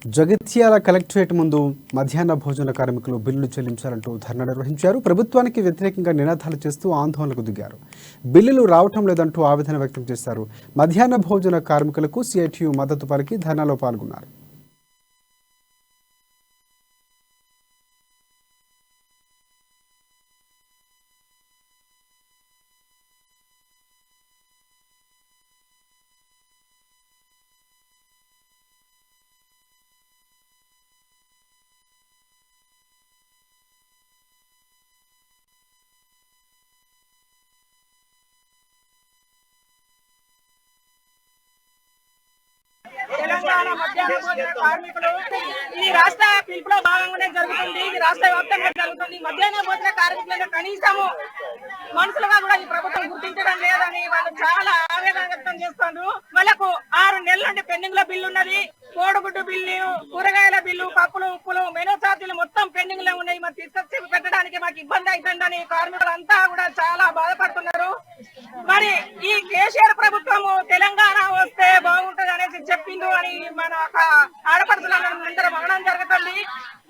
Jagtial collectorate ముందు మధ్యాహ్న భోజన కార్మికులు బిల్లులు చెల్లించాలంటూ ధర్నా నిర్వహించారు. ప్రభుత్వానికి వ్యతిరేకంగా నినాదాలు చేస్తూ ఆందోళనకు దిగారు. బిల్లులు రావటం లేదంటూ ఆవేదన వ్యక్తం చేశారు. మధ్యాహ్న భోజన కార్మికులకు సిఐటియు మద్దతు పలికి ధర్నాలో పాల్గొన్నారు. తెలంగాణ మధ్యాహ్న భోజన కార్మికులు ఈ రాష్ట్ర పిలుపులో భాగంగానే జరుగుతుంది. ఇది రాష్ట్ర వ్యాప్తంగా జరుగుతుంది. మధ్యాహ్న భోజన కార్మికులను కనీసము మనుషులుగా కూడా ఈ ప్రభుత్వం గుర్తించడం లేదని వాళ్ళు చాలా ఆవేదన వ్యక్తం చేస్తున్నారు. వాళ్ళకు 6 నెలల నుండి పెండింగ్ లో బిల్లు ఉన్నది. కోడిగుడ్డు బిల్లు, కూరగాయల బిల్లు, పప్పులు, ఉప్పులు, మెనూ ఛార్జీలు మొత్తం పెండింగ్ లో ఉన్నాయి. మరి తీసుకొచ్చి పెట్టడానికి మాకు ఇబ్బంది అవుతుందని కార్మికులంతా కూడా చాలా బాధపడుతున్నారు. మరి ఈ కేసీఆర్ ప్రభుత్వము తెలంగాణ వస్తే బాగుంటది అనేసి చెప్పిండు అని మన ఆడపడుతులందరూ అనడం జరుగుతుంది.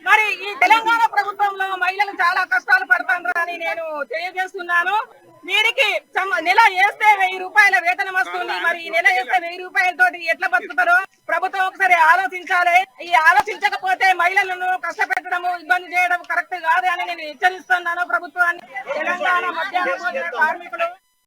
మరి ఈ తెలంగాణ ప్రభుత్వంలో మహిళలు చాలా కష్టాలు పడుతున్నారని నేను తెలియజేస్తున్నాను. వీరికి నెల వేస్తే 1000 రూపాయల వేతనం వస్తుంది. మరి ఈ నెల వేస్తే 1000 రూపాయలతో ఎట్లా బతుకుతారో ప్రభుత్వం ఒకసారి ఆలోచించాలి. ఈ ఆలోచించకపోతే మహిళలను కష్టపెట్టడము, ఇబ్బంది చేయడం కరెక్ట్ కాదు అని నేను హెచ్చరిస్తున్నాను ప్రభుత్వాన్ని. తెలంగాణ మధ్యాహ్న భోజన కార్మికులు